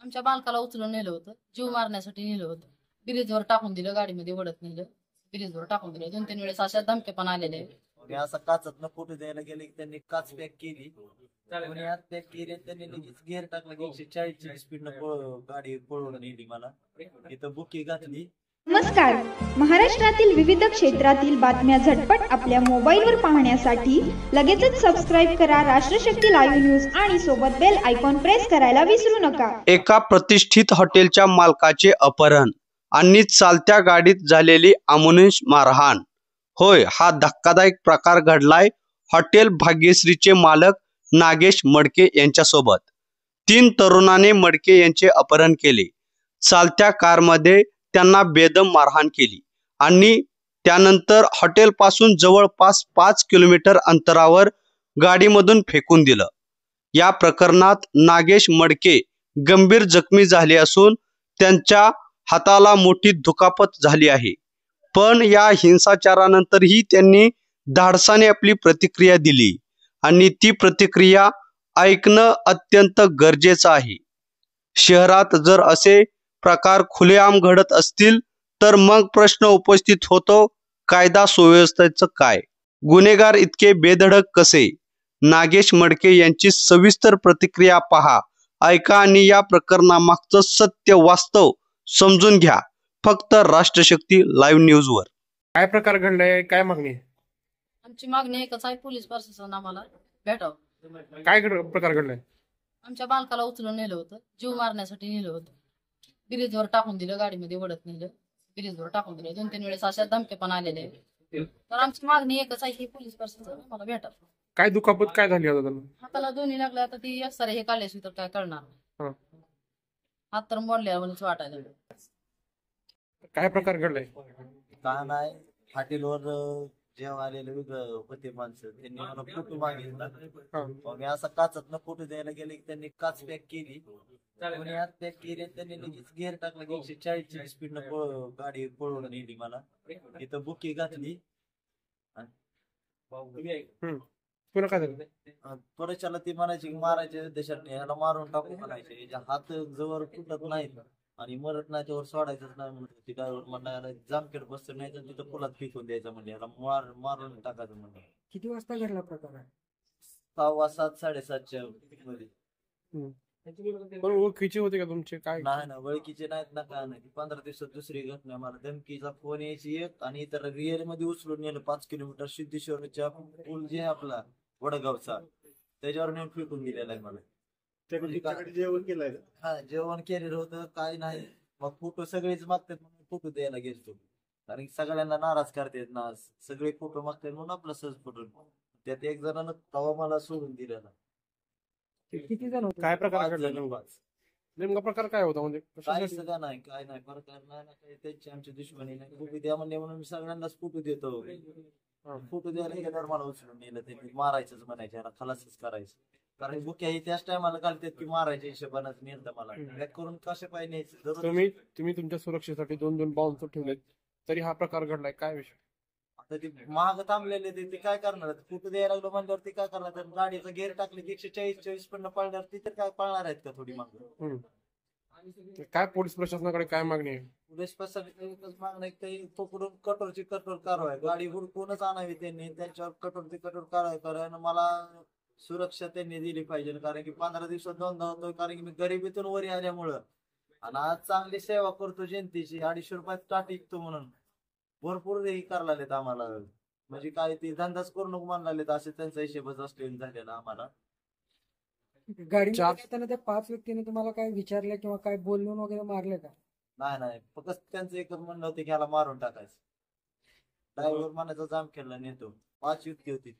आमच्या बालकाला उचलून नेलं होतं, जीव मारण्यासाठी नेलं होतं. ब्रिजवर टाकून दिलं, गाडीमध्ये ओढत नेलं, ब्रिजवर टाकून दिलं. 2-3 वेळेस अशा धमके पण आलेले. असं काचत फोटो द्यायला गेले की त्यांनी काच पॅक केली, कोणी आत पॅक केली, त्यांनी लगेच गेअर टाकला की 140ची स्पीडनं गाडी पळवून नेली. मला इथं बुकी घातली. नमस्कार. महाराष्ट्रातील विविध क्षेत्रातील बातम्या झटपट आपल्या मोबाईलवर पाहण्यासाठी लगेचच सबस्क्राईब करा राष्ट्रशक्ती लाईव्ह न्यूज आणि सोबत बेल आयकॉन प्रेस करायला विसरू नका. एका प्रतिष्ठित हॉटेलच्या मालकाचे अपहरण आणि चालत्या गाडीत झालेली अमानुष मारहाण. होय, हा धक्कादायक प्रकार घडलाय हॉटेल भाग्यश्रीचे मालक नागेश मडके यांच्यासोबत. 3 तरुणांनी मडके यांचे अपहरण केले. चालत्या कारमध्ये त्यांना बेदम मारहाण केली आणि त्यानंतर हॉटेलपासून जवळपास 5 किलोमीटर अंतरावर गाडीमधून फेकून दिलं. या प्रकरणात नागेश मडके गंभीर जखमी झाले असून त्यांच्या हाताला मोठी दुखापत झाली आहे. पण या हिंसाचारानंतरही त्यांनी धाडसाने आपली प्रतिक्रिया दिली आणि ती प्रतिक्रिया ऐकणं अत्यंत गरजेचं आहे. शहरात जर असे प्रकार खुलेआम घडत असतील तर मग प्रश्न उपस्थित होतो, कायदा सुव्यवस्थेचं काय? गुन्हेगार इतके बेधडक कसे? नागेश मडके यांची सविस्तर प्रतिक्रिया पहा, ऐका आणि या प्रकरणामागचं सत्य वास्तव समजून घ्या. फक्त राष्ट्रशक्ती लाईव्ह न्यूजवर. काय प्रकार घडलाय, काय मागणी? आमची मागणी एकच आहे, पोलीस प्रशासन आम्हाला भेटावं. काय प्रकार घडलाय? आमच्या बालकाला उचलून नेलं होतं, जीव मारण्यासाठी नेलं होतं. ब्रिजवर टाकून दिलं, गाडीमध्ये ओढत नेलं, ब्रिजवर टाकून दिलं. 2-3 वेळेस अशा धमके पण आलेले. तर आमची मागणी एकच आहे की पोलीस प्रशासन आम्हाला भेटावं. काय दुखापत काय झाली आता त्यांना? हाताला दोन्ही लागल्या. आता ती एक्सरे हे काढल्याशिवाय तर काय करणार? हा. हात तर मोडल्या म्हणून वाटायला. काय प्रकार घडलाय? का नाही, हॉटेलवर जेव्हा आलेले होते माणसं, त्यांनी मला फोटो मागितला. मी असा काचत फोटो द्यायला गेले की त्यांनी काच पॅक केली, कोणी आत पॅक केली, त्यांनी लगेच गेअर टाकला की 140ची स्पीडनं गाडी पळवून नेली. मला इथं बुकी घातली. पुन्हा काय झालं? थोड्याच्याला ती म्हणायची मारायचे देशात ह्याला मारून टाकू म्हणायचे. हात जवळ फुटत नाहीत आणि मरत नाही त्यावर सोडायचंच नाही म्हणत होती. ड्रायव्हर म्हणला याला जामखेड बसतं नाही तर तिथं पुलात फेकून द्यायचं म्हणजे, याला मारून टाकायचं म्हणजे. किती वाजता घडला प्रकार? 6:15 7:30च्या मध्ये. पण ओळखीचे होते का तुमचे? काय नाही ना, ओळखीचे नाहीत ना, काय नाही. 15 दिवसात दुसरी घटना. मला धमकीचा फोन यायची एक, आणि इतर रिअल मध्ये उचलून नेलं 5 किलोमीटर सिद्धेश्वरच्या पूल जे आहे आपला वडगावचा, त्याच्यावर नेऊन फेकून दिलेला आहे मला. जेवण केलंय? हा, जेवण केलेलं होतं, काय नाही. मग फोटो सगळेच मागतात म्हणून फोटो द्यायला गेलो, कारण सगळ्यांना नाराज करतात ना, सगळे फोटो मागतात म्हणून आपला सहज फोटो. त्यात एक जणांना तवा मला सोडून दिलेला. किती जण होते? काय प्रकार घडलाय? नेमका प्रकार काय होता म्हणजे? काय सगळं नाही, काय नाही प्रकार नाही ना, काही त्यांची आमची दुश्मनी नाही. फोटो द्या म्हणले म्हणून मी सगळ्यांनाच फोटो देतो. फोटो द्यायला गेल्यावर मला उचलून नेलं. त्यांनी मारायचंच म्हणायचे, याला खलासच करायचं. कारण बुक्या ही त्याच टायमाला घालतात की मारायच्या हिशोबानं नेलं मला. बॅक करून कसे पाहिजे न्यायचं. तुम्ही तुमच्या सुरक्षेसाठी 2 बाउन्सर ठेवलेत, तरी हा प्रकार घडलाय, काय विषय? आता ते महाग थांबलेले ते काय करणार? फोटो द्यायला लागलो म्हणल्यावर ते काय करणार? तर गाडीचं गेअर टाकले की 140 पण पळणार, ती तर काय पळणार आहेत का थोडी मागं? काय पोलीस प्रशासनाकडे काय मागणी आहे? पोलीस प्रशासनाची एकच मागणं आहे की पकडून कठोरची कठोर कारवाई, गाडी हुडकूनच आणावी त्यांनी, त्यांच्यावर कठोरची कठोर कारवाई करायला. मला सुरक्षा त्यांनी दिली पाहिजे, कारण की 15 दिवसात 2दा होतो, कारण की मी गरिबीतून वरी आल्यामुळं. आणि आज चांगली सेवा करतो जनतेची, 250 रुपयात टाट विकतो म्हणून भरपूर हे करायला लागलेत आम्हाला. म्हणजे काय ते धंदाच करू नको म्हणायला लागलेत, असे त्यांचा हिशेबच असलेला झालेला आम्हाला. गाडी येताना त्या 5 व्यक्तीने तुम्हाला काय विचारले किंवा काय बोलून वगैरे मारले का? नाही, फक्त त्यांचं एकच म्हणणं होतं की ह्याला मारून टाकायचं. ड्रायव्हर म्हणायचा जामखेडला नेतो. 5 व्यक्ती होती.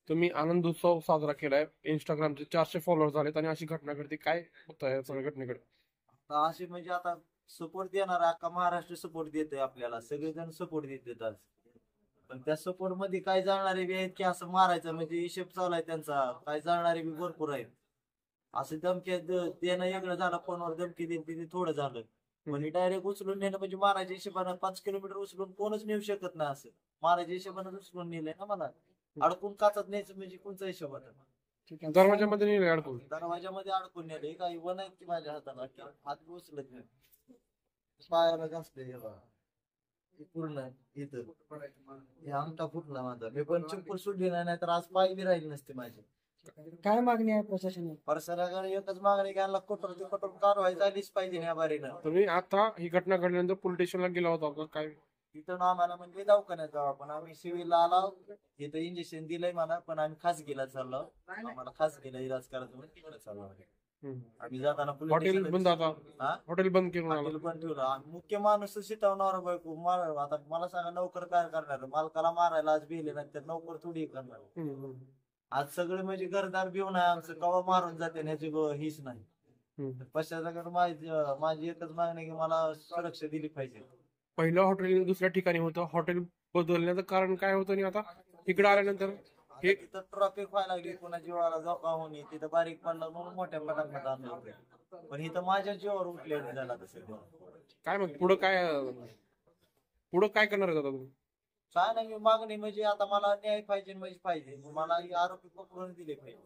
तुम्ही आनंद उत्सव साजरा केलाय, इंस्टाग्रामचे 400 फॉलोअर झालेत आणि अशी घटना घडते, काय होतं या सगळ्या घटनेकडे? अशी म्हणजे आता सपोर्ट देणार, अख्खा महाराष्ट्र सपोर्ट देतोय आपल्याला, सगळेजण सपोर्ट देतात. पण त्या सपोर्ट मध्ये काय जाणारे बी आहेत की असं मारायचं म्हणजे हिशेब चालू आहे त्यांचा. काय जाणारे बी भरपूर आहेत. असं धमकी देणं वेगळं झालं, फोनवर धमकी देते थोडं झालं. म्हणजे डायरेक्ट उचलून नेलं म्हणजे मारायच्या हिशेबानं 5 किलोमीटर उचलून कोणच नेऊ शकत नाही. असं मारायच्या हिशेबानं उचलून नेलंय ना मला. अडकून काचत न्यायचं म्हणजे कोणचा हिशोब होता? ठीक आहे. दरवाजामध्ये नेले अडकून. दरवाजामध्ये अडकून नेले, काही वन आहेत की माझ्या हाताला की हात उचलत नाही, पायाला घासले हे बघा. हे पूर्ण इथं हे अंगठा फुटला माझा. मी पण चप्पल सुटली नाही तर आज पाय बी राहिले नसते माझे. काय मागणी आहे प्रशासनाला? परसराकडे एकच मागणी घ्यायला, कठोर ते कठोर कारवाई झालीच पाहिजे या बारीनं. तुम्ही आता ही घटना घडल्यानंतर पोलीस स्टेशनला गेला होता का काय? तिथं आम्हाला म्हणजे दवाखान्यात जाऊ आपण, आम्ही सिव्हिलला आलो, इथं इंजेक्शन दिलंय मला, पण आम्ही खासगीला चाललो. आम्हाला खासगीला इलाज करायचं म्हणून तिकडे चाललो. आम्ही जाताना हॉटेल बंद आता, हा? हॉटेल बंद केलं हॉटेल पण ठेवलं. आणि मुख्य माणूस शिटवणार बायको मार. आता मला सांगा नोकर काय करणार? मालकाला मारायला आज भिले नाही तर नोकर थोडी करणार. आज सगळे म्हणजे घरदार भिवून आहे आमचं, कवा मारून जाते ह्याची हीच नाही. पश्चात माझी एकच मागणी की मला सुरक्षा दिली पाहिजे. पहिलं हॉटेल दुसऱ्या ठिकाणी होतं, हॉटेल बदलण्याचं कारण काय होतं आणि आता इकडे आल्यानंतर हे तिथं ट्रॉफिक व्हायला लागली, कोणा जीवाला धोका होणे, तिथं बारीक पडला म्हणून मोठ्या पटापट आणलं होतं. पण इथं माझ्या जीवावर उठले झाला तसं. काय मग पुढं काय करणार होता तुम्ही? काय नाही, मागणी म्हणजे आता मला न्याय पाहिजे म्हणजे पाहिजे, मला आरोपी पकडून दिले पाहिजे.